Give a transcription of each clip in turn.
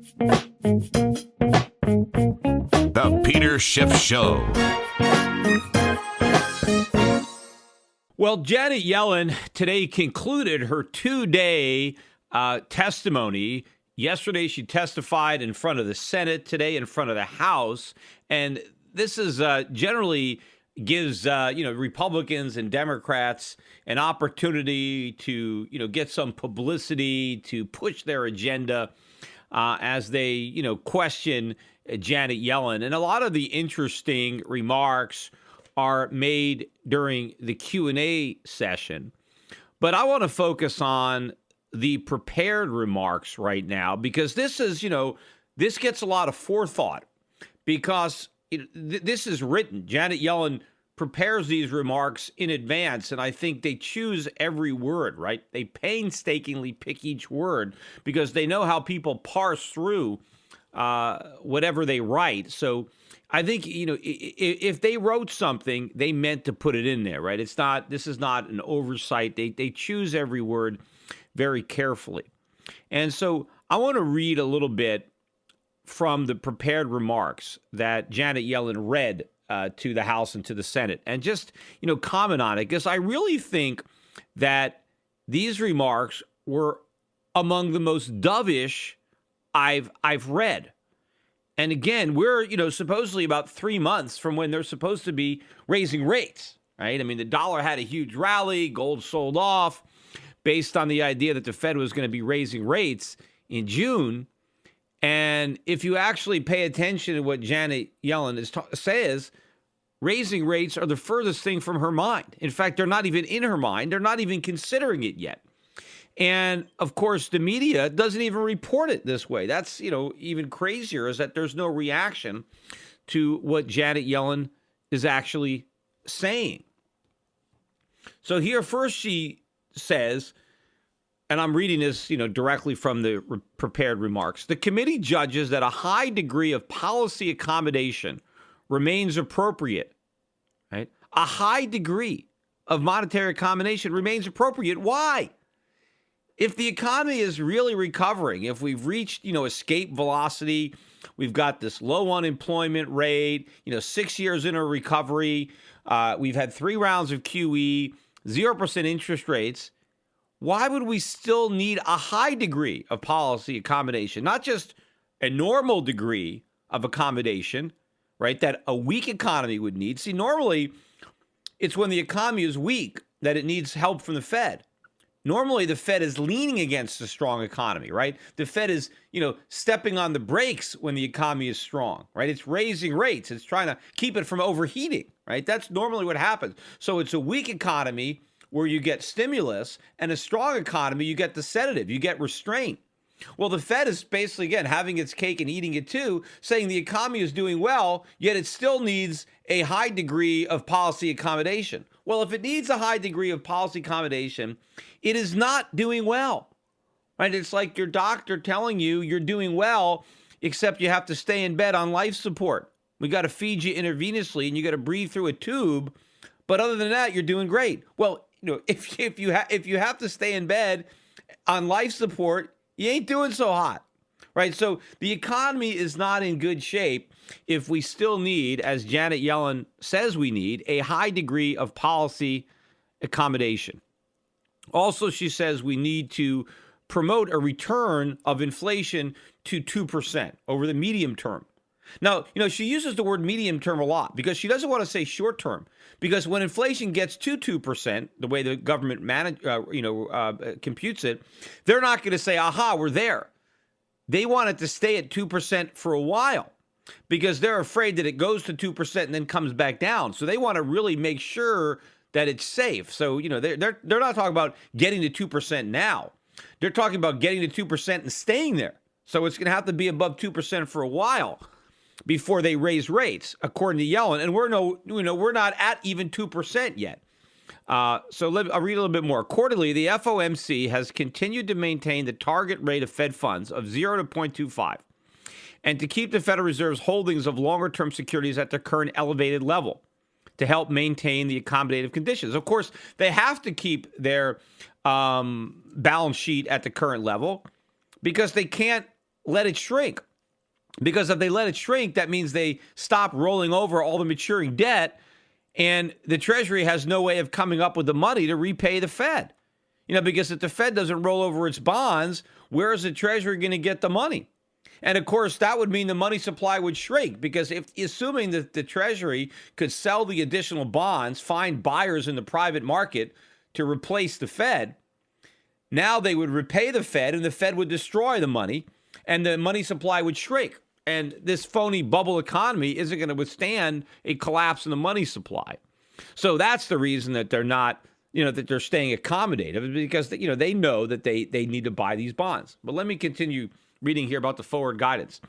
The Peter Schiff Show. Well, Janet Yellen today concluded her two-day testimony. Yesterday, she testified in front of the Senate, today in front of the House. And this is generally gives, Republicans and Democrats an opportunity to, get some publicity, to push their agenda as they, question Janet Yellen. And a lot of the interesting remarks are made during the Q&A session. But I want to focus on the prepared remarks right now, because this is, this gets a lot of forethought, because this is written. Janet Yellen prepares these remarks in advance, and I think they choose every word, right? They painstakingly pick each word because they know how people parse through whatever they write. So I think, if they wrote something, they meant to put it in there, right? This is not an oversight. They choose every word very carefully. And so I want to read a little bit from the prepared remarks that Janet Yellen read to the House and to the Senate, and just, comment on it, because I really think that these remarks were among the most dovish I've read. And again, we're, supposedly about 3 months from when they're supposed to be raising rates, right? I mean, the dollar had a huge rally, gold sold off based on the idea that the Fed was going to be raising rates in June. And if you actually pay attention to what Janet Yellen says, raising rates are the furthest thing from her mind. In fact, they're not even in her mind. They're not even considering it yet. And of course, the media doesn't even report it this way. That's, even crazier, is that there's no reaction to what Janet Yellen is actually saying. So here first she says, and I'm reading this, directly from the prepared remarks, the committee judges that a high degree of policy accommodation remains appropriate, right? A high degree of monetary accommodation remains appropriate. Why? If the economy is really recovering, if we've reached, escape velocity, we've got this low unemployment rate, 6 years in a recovery, we've had 3 rounds of QE, 0% interest rates, why would we still need a high degree of policy accommodation? Not just a normal degree of accommodation, right, that a weak economy would need. See, normally it's when the economy is weak that it needs help from the Fed. Normally, the Fed is leaning against a strong economy, right? The Fed is, stepping on the brakes when the economy is strong, right? It's raising rates. It's trying to keep it from overheating, right? That's normally what happens. So it's a weak economy where you get stimulus, and a strong economy, you get the sedative, you get restraint. Well, the Fed is basically, again, having its cake and eating it too, saying the economy is doing well, yet it still needs a high degree of policy accommodation. Well, if it needs a high degree of policy accommodation, it is not doing well, right? It's like your doctor telling you you're doing well, except you have to stay in bed on life support. We got to feed you intravenously, and you got to breathe through a tube. But other than that, you're doing great. Well, if you have to stay in bed on life support, you ain't doing so hot, right? So the economy is not in good shape if we still need, as Janet Yellen says we need, a high degree of policy accommodation. Also, she says we need to promote a return of inflation to 2% over the medium term. Now, she uses the word medium term a lot because she doesn't want to say short term, because when inflation gets to 2%, the way the government computes it, they're not going to say, aha, we're there. They want it to stay at 2% for a while because they're afraid that it goes to 2% and then comes back down. So they want to really make sure that it's safe. So, they're not talking about getting to 2% now. They're talking about getting to 2% and staying there. So it's going to have to be above 2% for a while before they raise rates, according to Yellen. And we're not at even 2% yet. I'll read a little bit more. Accordingly, the FOMC has continued to maintain the target rate of Fed funds of 0 to 0.25 and to keep the Federal Reserve's holdings of longer-term securities at their current elevated level to help maintain the accommodative conditions. Of course, they have to keep their balance sheet at the current level because they can't let it shrink. Because if they let it shrink, that means they stop rolling over all the maturing debt, and the Treasury has no way of coming up with the money to repay the Fed. Because if the Fed doesn't roll over its bonds, where is the Treasury going to get the money? And of course, that would mean the money supply would shrink, because assuming that the Treasury could sell the additional bonds, find buyers in the private market to replace the Fed, now they would repay the Fed and the Fed would destroy the money and the money supply would shrink. And this phony bubble economy isn't going to withstand a collapse in the money supply. So that's the reason that they're not, that they're staying accommodative, because, they know that they need to buy these bonds. But let me continue reading here about the forward guidance.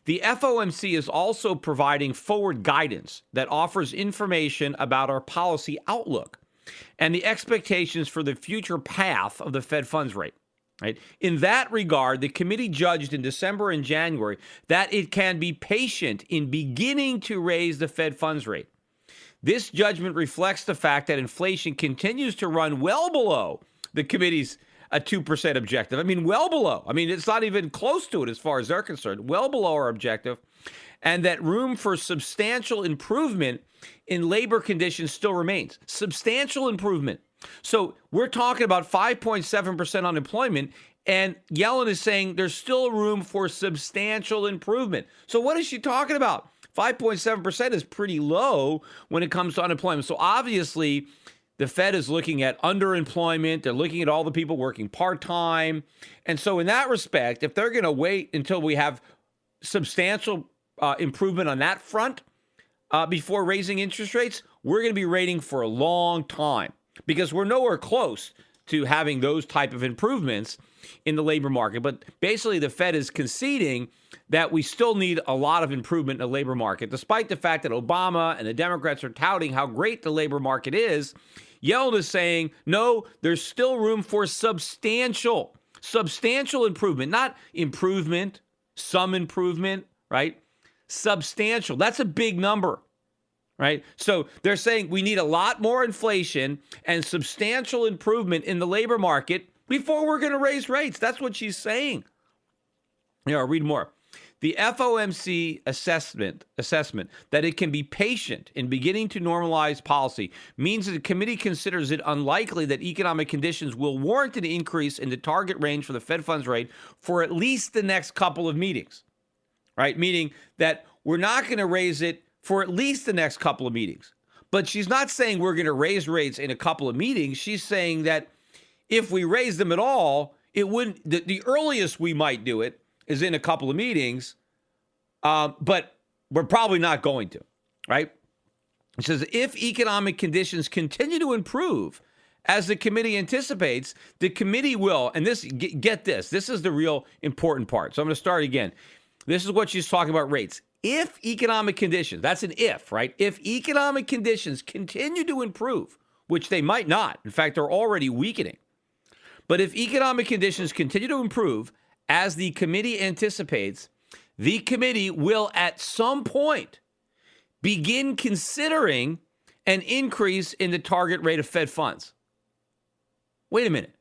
The FOMC is also providing forward guidance that offers information about our policy outlook and the expectations for the future path of the Fed funds rate. Right? In that regard, the committee judged in December and January that it can be patient in beginning to raise the Fed funds rate. This judgment reflects the fact that inflation continues to run well below the committee's 2% objective. Well below. It's not even close to it as far as they're concerned. Well below our objective. And that room for substantial improvement in labor conditions still remains. Substantial improvement. So we're talking about 5.7% unemployment, and Yellen is saying there's still room for substantial improvement. So what is she talking about? 5.7% is pretty low when it comes to unemployment. So obviously, the Fed is looking at underemployment. They're looking at all the people working part-time. And so in that respect, if they're going to wait until we have substantial improvement on that front before raising interest rates, we're going to be waiting for a long time, because we're nowhere close to having those type of improvements in the labor market. But basically, the Fed is conceding that we still need a lot of improvement in the labor market, despite the fact that Obama and the Democrats are touting how great the labor market is. Yellen is saying, no, there's still room for substantial improvement, not improvement, some improvement, right? Substantial. That's a big number. Right? So they're saying we need a lot more inflation and substantial improvement in the labor market before we're going to raise rates. That's what she's saying. I'll read more. The FOMC assessment that it can be patient in beginning to normalize policy means that the committee considers it unlikely that economic conditions will warrant an increase in the target range for the Fed funds rate for at least the next couple of meetings. Right? Meaning that we're not going to raise it for at least the next couple of meetings. But she's not saying we're going to raise rates in a couple of meetings. She's saying that if we raise them at all, it wouldn't. The earliest we might do it is in a couple of meetings, but we're probably not going to, right? It says if economic conditions continue to improve, as the committee anticipates, the committee will, and get this is the real important part. So I'm going to start again. This is what she's talking about rates. If economic conditions, that's an if, right? If economic conditions continue to improve, which they might not, in fact, they're already weakening. But if economic conditions continue to improve, as the committee anticipates, the committee will at some point begin considering an increase in the target rate of Fed funds. Wait a minute.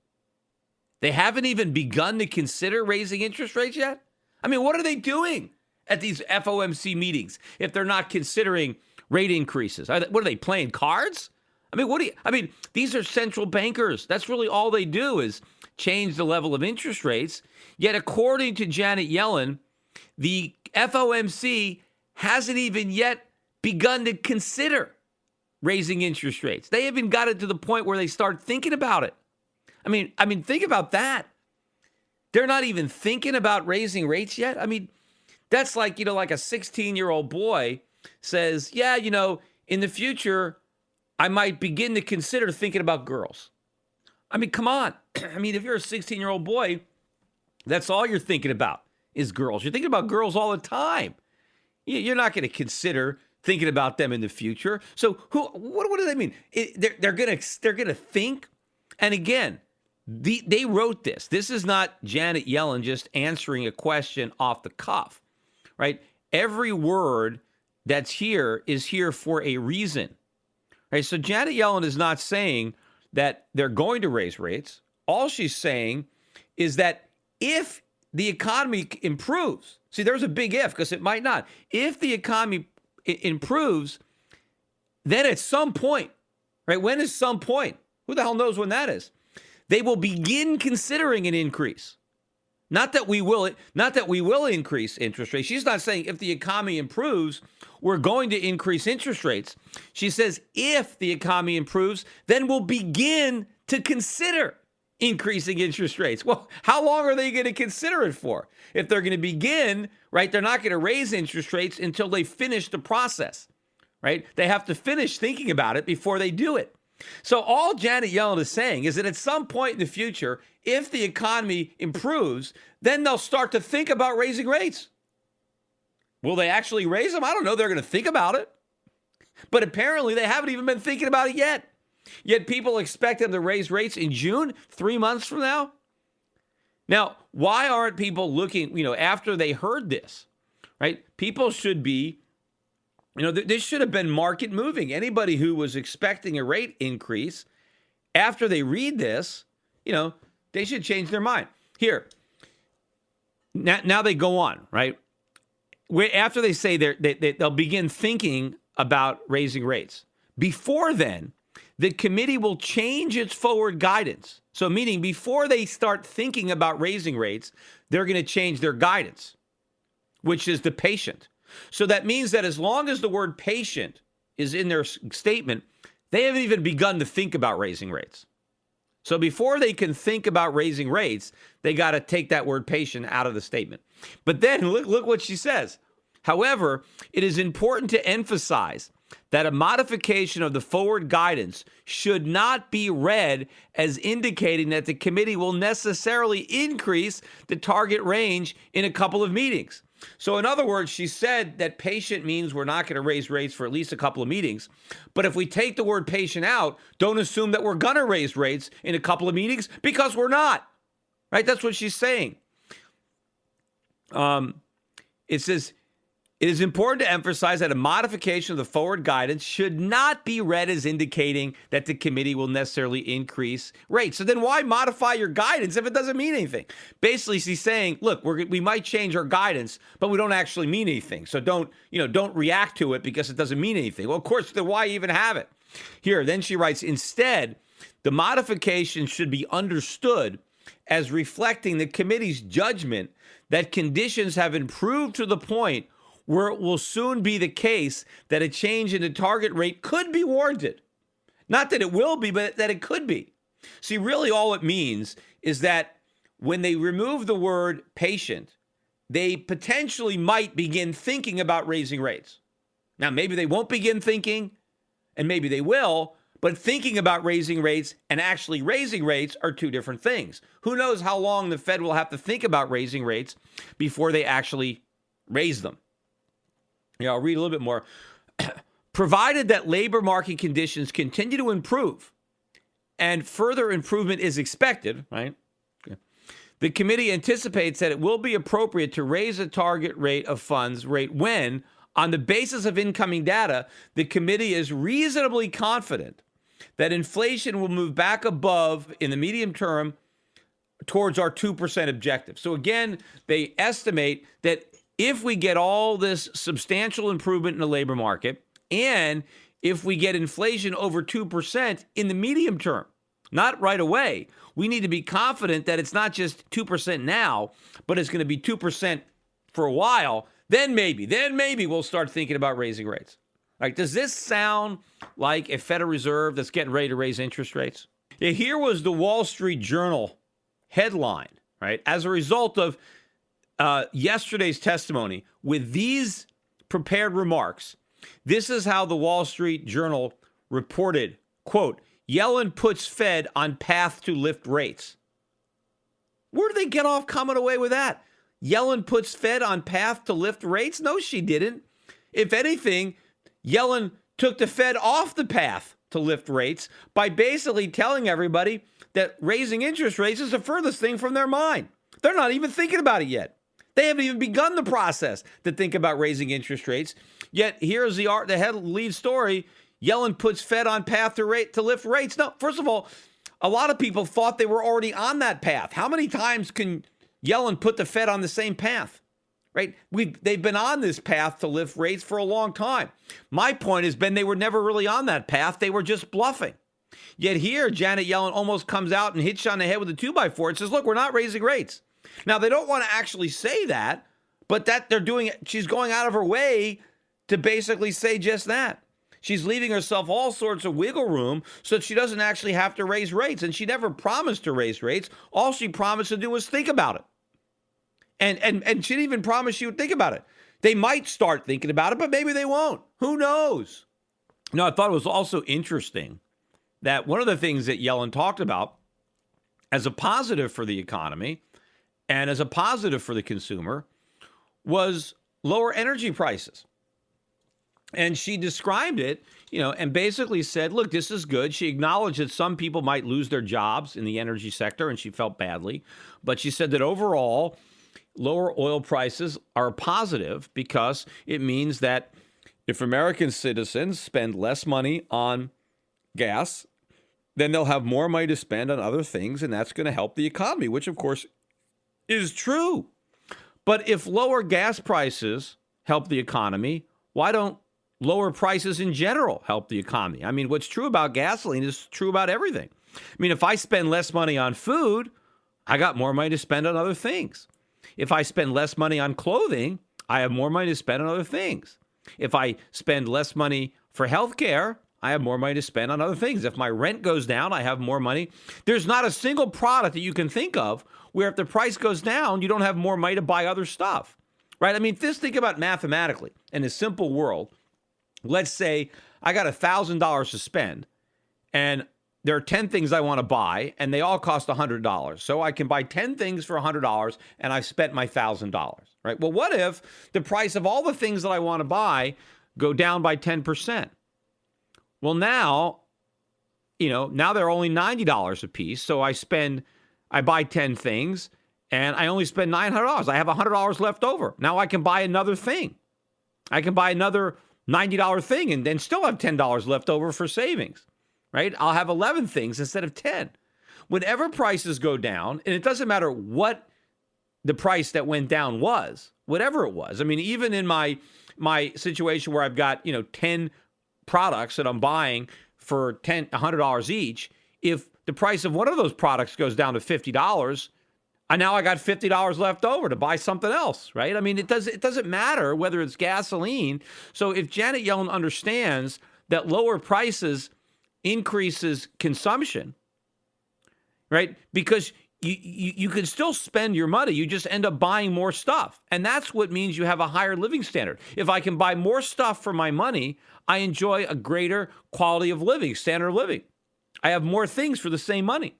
They haven't even begun to consider raising interest rates yet? What are they doing at these FOMC meetings if they're not considering rate increases? What are they, playing cards? These are central bankers. That's really all they do is change the level of interest rates. Yet, according to Janet Yellen, the FOMC hasn't even yet begun to consider raising interest rates. They haven't got it to the point where they start thinking about it. Think about that. They're not even thinking about raising rates yet. That's like, like a 16-year-old boy says, yeah, in the future, I might begin to consider thinking about girls. Come on. If you're a 16-year-old boy, that's all you're thinking about is girls. You're thinking about girls all the time. You're not going to consider thinking about them in the future. So what do they mean? They're going to think. And again, they wrote this. This is not Janet Yellen just answering a question off the cuff, right? Every word that's here is here for a reason, right? So Janet Yellen is not saying that they're going to raise rates. All she's saying is that if the economy improves. See, there's a big if, because it might not. If the economy improves, then at some point, right? When is some point? Who the hell knows when that is? They will begin considering an increase. Not that we will increase interest rates. She's not saying if the economy improves, we're going to increase interest rates. She says if the economy improves, then we'll begin to consider increasing interest rates. Well, how long are they going to consider it for? If they're going to begin, right, they're not going to raise interest rates until they finish the process, right? They have to finish thinking about it before they do it. So all Janet Yellen is saying is that at some point in the future, if the economy improves, then they'll start to think about raising rates. Will they actually raise them? I don't know. They're going to think about it. But apparently they haven't even been thinking about it yet. Yet people expect them to raise rates in June, 3 months from now. Now, why aren't people looking, after they heard this, right? People should be, this should have been market moving. Anybody who was expecting a rate increase, after they read this, they should change their mind. Here, now they go on, right? After they say they'll begin thinking about raising rates. Before then, the committee will change its forward guidance. So meaning before they start thinking about raising rates, they're going to change their guidance, which is the patient. So that means that as long as the word patient is in their statement, they haven't even begun to think about raising rates. So before they can think about raising rates, they got to take that word patient out of the statement. But then look what she says. However, it is important to emphasize that a modification of the forward guidance should not be read as indicating that the committee will necessarily increase the target range in a couple of meetings. So in other words, she said that patient means we're not going to raise rates for at least a couple of meetings. But if we take the word patient out, don't assume that we're going to raise rates in a couple of meetings, because we're not. Right? That's what she's saying. It says, it is important to emphasize that a modification of the forward guidance should not be read as indicating that the committee will necessarily increase rates. So then why modify your guidance if it doesn't mean anything? Basically, she's saying, look, we might change our guidance, but we don't actually mean anything. So don't react to it because it doesn't mean anything. Well, of course, then why even have it? Here, then she writes, instead, the modification should be understood as reflecting the committee's judgment that conditions have improved to the point where it will soon be the case that a change in the target rate could be warranted. Not that it will be, but that it could be. See, really all it means is that when they remove the word patient, they potentially might begin thinking about raising rates. Now, maybe they won't begin thinking, and maybe they will, but thinking about raising rates and actually raising rates are two different things. Who knows how long the Fed will have to think about raising rates before they actually raise them. I'll read a little bit more. Provided that labor market conditions continue to improve and further improvement is expected, right? Okay. The committee anticipates that it will be appropriate to raise the target rate of funds rate when, on the basis of incoming data, the committee is reasonably confident that inflation will move back above in the medium term towards our 2% objective. So again, they estimate that if we get all this substantial improvement in the labor market, and if we get inflation over 2% in the medium term, not right away, we need to be confident that it's not just 2% now, but it's going to be 2% for a while. Then maybe we'll start thinking about raising rates. All right, does this sound like a Federal Reserve that's getting ready to raise interest rates? Yeah, here was the Wall Street Journal headline, right? As a result of yesterday's testimony, with these prepared remarks, this is how the Wall Street Journal reported, quote, Yellen puts Fed on path to lift rates. Where did they get off coming away with that? Yellen puts Fed on path to lift rates? No, she didn't. If anything, Yellen took the Fed off the path to lift rates by basically telling everybody that raising interest rates is the furthest thing from their mind. They're not even thinking about it yet. They haven't even begun the process to think about raising interest rates. Yet here's the head lead story. Yellen puts Fed on path to lift rates. No, first of all, a lot of people thought they were already on that path. How many times can Yellen put the Fed on the same path, right? They've been on this path to lift rates for a long time. My point has been they were never really on that path. They were just bluffing. Yet here, Janet Yellen almost comes out and hits you on the head with a 2x4 and says, look, we're not raising rates. Now, they don't want to actually say that, but that they're doing it. She's going out of her way to basically say just that. She's leaving herself all sorts of wiggle room so that she doesn't actually have to raise rates. And she never promised to raise rates. All she promised to do was think about it. And she didn't even promise she would think about it. They might start thinking about it, but maybe they won't. Who knows? No, I thought it was also interesting that one of the things that Yellen talked about as a positive for the economy and as a positive for the consumer was lower energy prices. And she described it, and basically said, look, this is good. She acknowledged that some people might lose their jobs in the energy sector, and she felt badly. But she said that overall, lower oil prices are positive because it means that if American citizens spend less money on gas, then they'll have more money to spend on other things, and that's going to help the economy, which, of course, is true. But if lower gas prices help the economy, why don't lower prices in general help the economy? I mean, what's true about gasoline is true about everything. I mean, if I spend less money on food, I got more money to spend on other things. If I spend less money on clothing, I have more money to spend on other things. If I spend less money for health care, I have more money to spend on other things. If my rent goes down, I have more money. There's not a single product that you can think of where if the price goes down, you don't have more money to buy other stuff, right? I mean, just think about mathematically in a simple world. Let's say I got $1,000 to spend and there are 10 things I want to buy and they all cost $100. So I can buy 10 things for $100 and I've spent my $1,000, right? Well, what if the price of all the things that I want to buy go down by 10%? Well, now they're only $90 a piece. So I buy 10 things and I only spend $900. I have $100 left over. Now I can buy another thing. I can buy another $90 thing and then still have $10 left over for savings, right? I'll have 11 things instead of 10. Whenever prices go down, and it doesn't matter what the price that went down was, whatever it was. I mean, even in my situation where I've got, 10 products that I'm buying for $100 each, if the price of one of those products goes down to $50, I got $50 left over to buy something else, right? I mean, it doesn't matter whether it's gasoline. So if Janet Yellen understands that lower prices increases consumption, right? Because you can still spend your money. You just end up buying more stuff. And that's what means you have a higher living standard. If I can buy more stuff for my money, I enjoy a greater quality of living, standard of living. I have more things for the same money.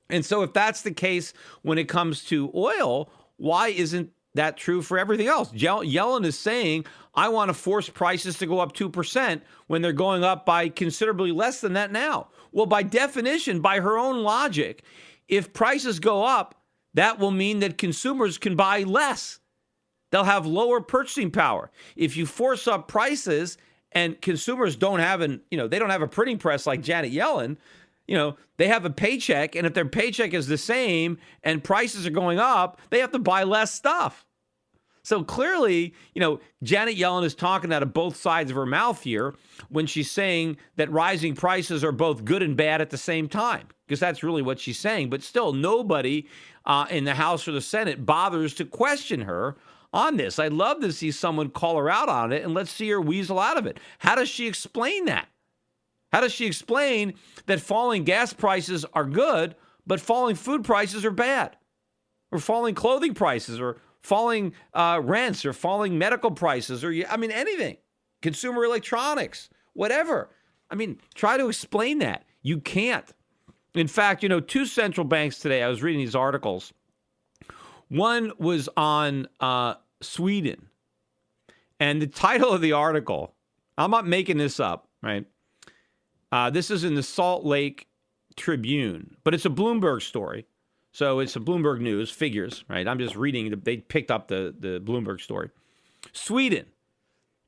And so if that's the case when it comes to oil, why isn't that true for everything else? Yellen is saying, I want to force prices to go up 2% when they're going up by considerably less than that now. Well, by definition, by her own logic, if prices go up, that will mean that consumers can buy less. They'll have lower purchasing power. If you force up prices and consumers don't have they don't have a printing press like Janet Yellen, they have a paycheck, and if their paycheck is the same and prices are going up, they have to buy less stuff. So clearly, Janet Yellen is talking out of both sides of her mouth here when she's saying that rising prices are both good and bad at the same time, because that's really what she's saying. But still, nobody in the House or the Senate bothers to question her on this. I'd love to see someone call her out on it, and let's see her weasel out of it. How does she explain that? How does she explain that falling gas prices are good, but falling food prices are bad? Or falling clothing prices, or falling rents, or falling medical prices, or anything. Consumer electronics, whatever. Try to explain that. You can't. In fact, two central banks today, I was reading these articles. One was on Sweden. And the title of the article, I'm not making this up, right? This is in the Salt Lake Tribune, but it's a Bloomberg story. So it's a Bloomberg News, figures, right? I'm just reading. They picked up the Bloomberg story. Sweden,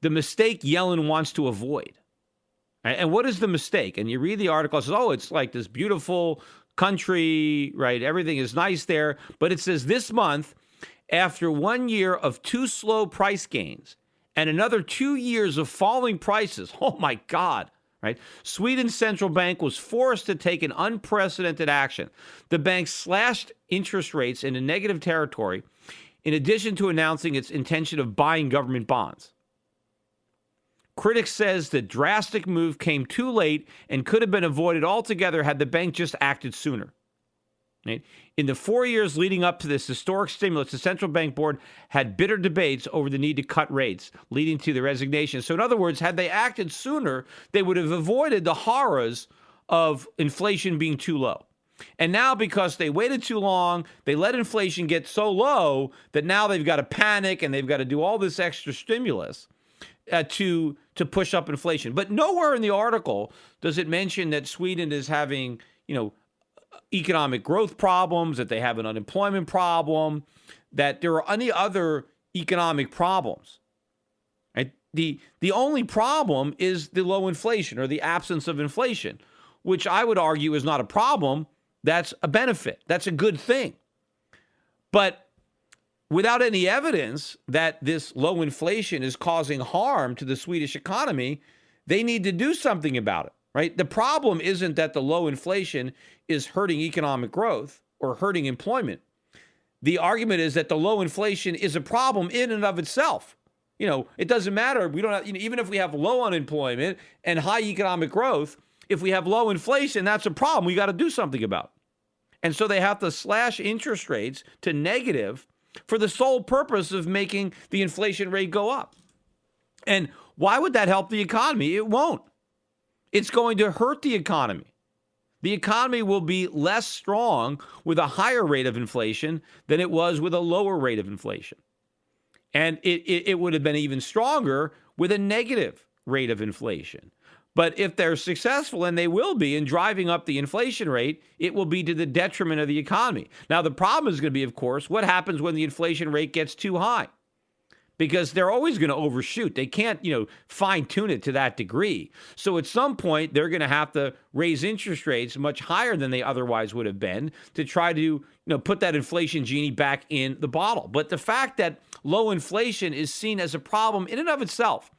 the mistake Yellen wants to avoid. Right? And what is the mistake? And you read the article, it says, it's like this beautiful country, right? Everything is nice there. But it says this month, after 1 year of too slow price gains and another 2 years of falling prices, oh my God, right? Sweden's central bank was forced to take an unprecedented action. The bank slashed interest rates into negative territory in addition to announcing its intention of buying government bonds. Critics says the drastic move came too late and could have been avoided altogether had the bank just acted sooner. Right? In the 4 years leading up to this historic stimulus, the central bank board had bitter debates over the need to cut rates, leading to the resignation. So in other words, had they acted sooner, they would have avoided the horrors of inflation being too low. And now because they waited too long, they let inflation get so low that now they've got to panic and they've got to do all this extra stimulus to push up inflation. But nowhere in the article does it mention that Sweden is having, economic growth problems, that they have an unemployment problem, that there are any other economic problems. Right? The only problem is the low inflation or the absence of inflation, which I would argue is not a problem. That's a benefit. That's a good thing. But without any evidence that this low inflation is causing harm to the Swedish economy, they need to do something about it, right? The problem isn't that the low inflation is hurting economic growth or hurting employment. The argument is that the low inflation is a problem in and of itself. It doesn't matter. We don't have, even if we have low unemployment and high economic growth, if we have low inflation, that's a problem we got to do something about. And so they have to slash interest rates to negative for the sole purpose of making the inflation rate go up. And why would that help the economy? It won't. It's going to hurt the economy. The economy will be less strong with a higher rate of inflation than it was with a lower rate of inflation. And it would have been even stronger with a negative rate of inflation. But if they're successful, and they will be, in driving up the inflation rate, it will be to the detriment of the economy. Now, the problem is going to be, of course, what happens when the inflation rate gets too high? Because they're always going to overshoot. They can't, fine-tune it to that degree. So at some point, they're going to have to raise interest rates much higher than they otherwise would have been to try to, put that inflation genie back in the bottle. But the fact that low inflation is seen as a problem in and of itself,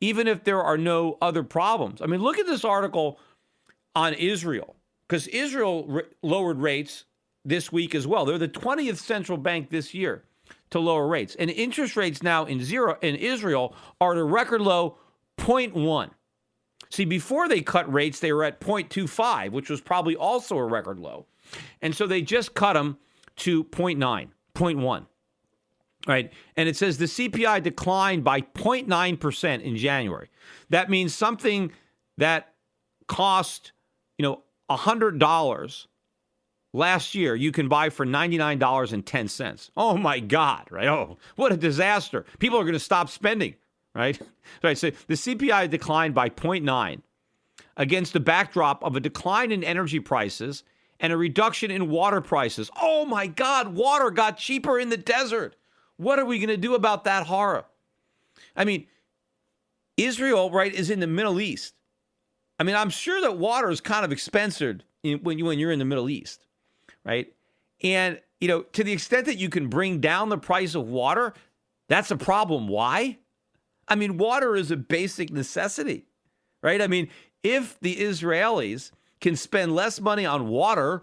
even if there are no other problems. I mean, look at this article on Israel, because Israel lowered rates this week as well. They're the 20th central bank this year to lower rates. And interest rates now in Israel are at a record low 0.1. See, before they cut rates, they were at 0.25, which was probably also a record low. And so they just cut them to 0.1. Right. And it says the CPI declined by 0.9% in January. That means something that cost, $100 last year, you can buy for $99.10. Oh, my God. Right. Oh, what a disaster. People are going to stop spending. Right. Right. So the CPI declined by 0.9 against the backdrop of a decline in energy prices and a reduction in water prices. Oh, my God. Water got cheaper in the desert. What are we going to do about that horror? I mean, Israel, right, is in the Middle East. I mean, I'm sure that water is kind of expensive when you're in the Middle East, right? And, to the extent that you can bring down the price of water, that's a problem. Why? I mean, water is a basic necessity, right? I mean, if the Israelis can spend less money on water,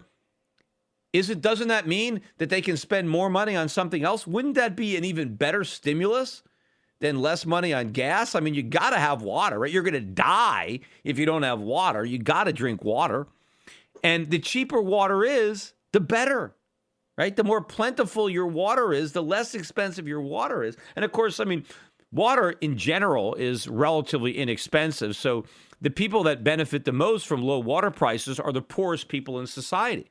doesn't that mean that they can spend more money on something else? Wouldn't that be an even better stimulus than less money on gas? I mean, you got to have water, right? You're going to die if you don't have water. You got to drink water. And the cheaper water is, the better, right? The more plentiful your water is, the less expensive your water is. And of course, I mean, water in general is relatively inexpensive. So the people that benefit the most from low water prices are the poorest people in society.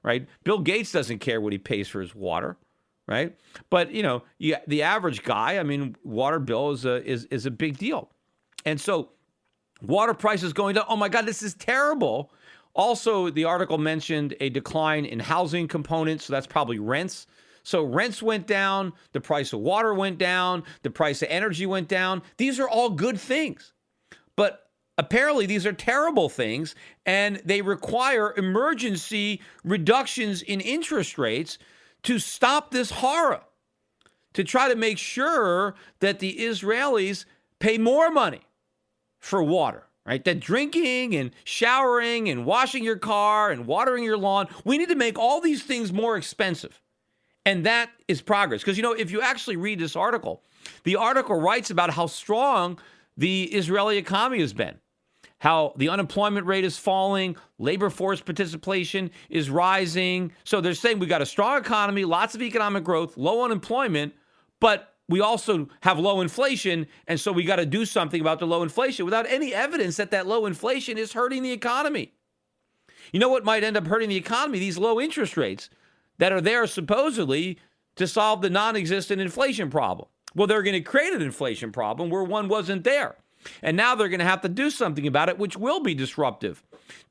Right? Bill Gates doesn't care what he pays for his water, right? But, the average guy, I mean, water bill is a big deal. And so water prices going down. Oh, my God, this is terrible. Also, the article mentioned a decline in housing components. So that's probably rents. So rents went down. The price of water went down. The price of energy went down. These are all good things. But apparently these are terrible things, and they require emergency reductions in interest rates to stop this horror, to try to make sure that the Israelis pay more money for water, right? That drinking and showering and washing your car and watering your lawn, we need to make all these things more expensive. And that is progress. Because, if you actually read this article, the article writes about how strong the Israeli economy has been, how the unemployment rate is falling, labor force participation is rising. So they're saying we got a strong economy, lots of economic growth, low unemployment, but we also have low inflation, and so we got to do something about the low inflation without any evidence that low inflation is hurting the economy. You know what might end up hurting the economy? These low interest rates that are there supposedly to solve the non-existent inflation problem. Well, they're going to create an inflation problem where one wasn't there. And now they're going to have to do something about it, which will be disruptive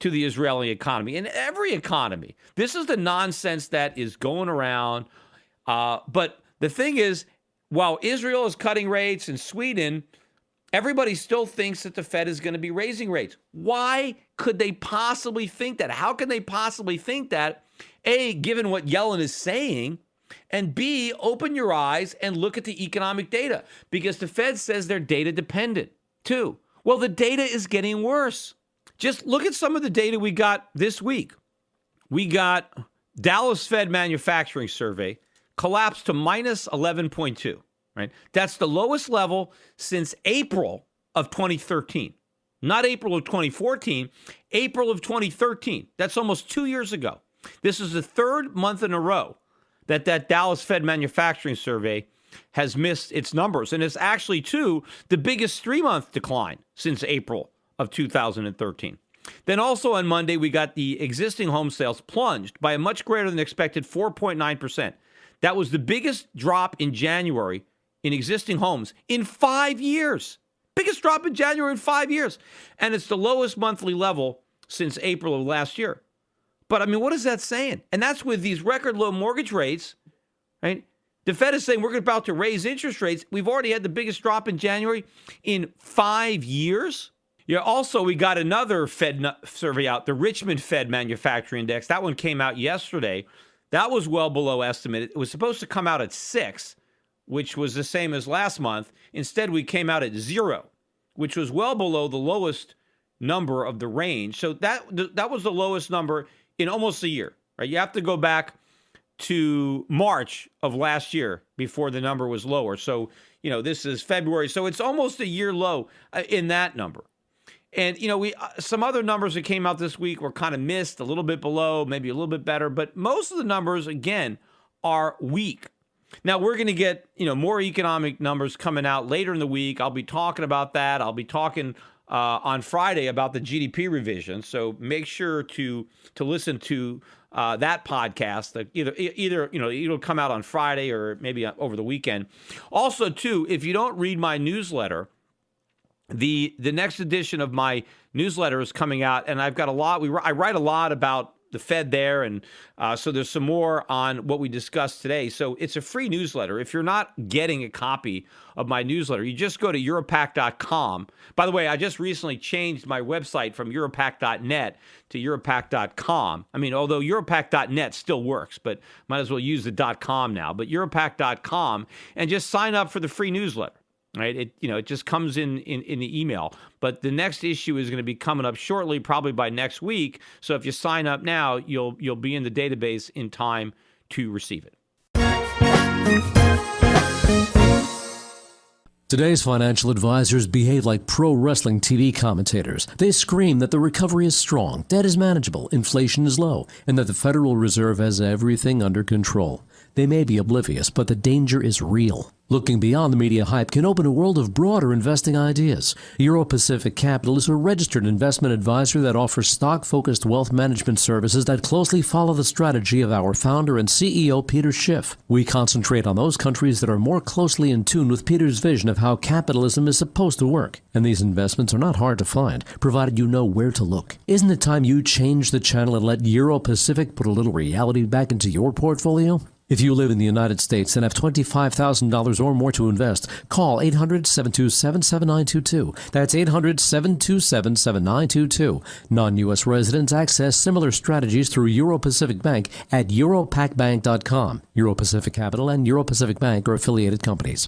to the Israeli economy and every economy. This is the nonsense that is going around. But the thing is, while Israel is cutting rates and Sweden, everybody still thinks that the Fed is going to be raising rates. Why could they possibly think that? How can they possibly think that? A, given what Yellen is saying, and B, open your eyes and look at the economic data, because the Fed says they're data dependent too. Well, the data is getting worse. Just look at some of the data we got this week. We got Dallas Fed manufacturing survey collapsed to minus 11.2, right? That's the lowest level since April of 2013. Not April of 2014, April of 2013. That's almost 2 years ago. This is the third month in a row that Dallas Fed manufacturing survey has missed its numbers. And it's actually, too, the biggest 3-month decline since April of 2013. Then also on Monday, we got the existing home sales plunged by a much greater than expected 4.9%. That was the biggest drop in January in existing homes in 5 years. Biggest drop in January in 5 years. And it's the lowest monthly level since April of last year. But, I mean, what is that saying? And that's with these record low mortgage rates, right? The Fed is saying we're about to raise interest rates. We've already had the biggest drop in January in 5 years. Yeah. Also, we got another Fed survey out, the Richmond Fed Manufacturing Index. That one came out yesterday. That was well below estimate. It was supposed to come out at 6, which was the same as last month. Instead, we came out at 0, which was well below the lowest number of the range. So that was the lowest number in almost a year, right? You have to go back to March of last year before the number was lower. So, this is February. So it's almost a year low in that number. And, we some other numbers that came out this week were kind of missed, a little bit below, maybe a little bit better. But most of the numbers, again, are weak. Now, we're going to get, more economic numbers coming out later in the week. I'll be talking about that. I'll be talking on Friday about the GDP revision. So make sure to listen to that podcast. Either it'll come out on Friday or maybe over the weekend. Also, too, if you don't read my newsletter, the next edition of my newsletter is coming out, and I've got a lot. I write a lot about the Fed there, and so there's some more on what we discussed today. So it's a free newsletter. If you're not getting a copy of my newsletter, you just go to Europac.com. By the way, I just recently changed my website from Europac.net to Europac.com. I mean, although Europac.net still works, but might as well use the .com now. But Europac.com, and just sign up for the free newsletter. Right, it just comes in the email. But the next issue is going to be coming up shortly, probably by next week. So if you sign up now, you'll be in the database in time to receive it. Today's financial advisors behave like pro wrestling TV commentators. They scream that the recovery is strong, debt is manageable, inflation is low, and that the Federal Reserve has everything under control. They may be oblivious, but the danger is real. Looking beyond the media hype can open a world of broader investing ideas. Euro-Pacific Capital is a registered investment advisor that offers stock-focused wealth management services that closely follow the strategy of our founder and CEO, Peter Schiff. We concentrate on those countries that are more closely in tune with Peter's vision of how capitalism is supposed to work. And these investments are not hard to find, provided you know where to look. Isn't it time you change the channel and let Euro-Pacific put a little reality back into your portfolio? If you live in the United States and have $25,000 or more to invest, call 800-727-7922. That's 800-727-7922. Non-U.S. residents access similar strategies through Euro Pacific Bank at europacbank.com. Euro Pacific Capital and Euro Pacific Bank are affiliated companies.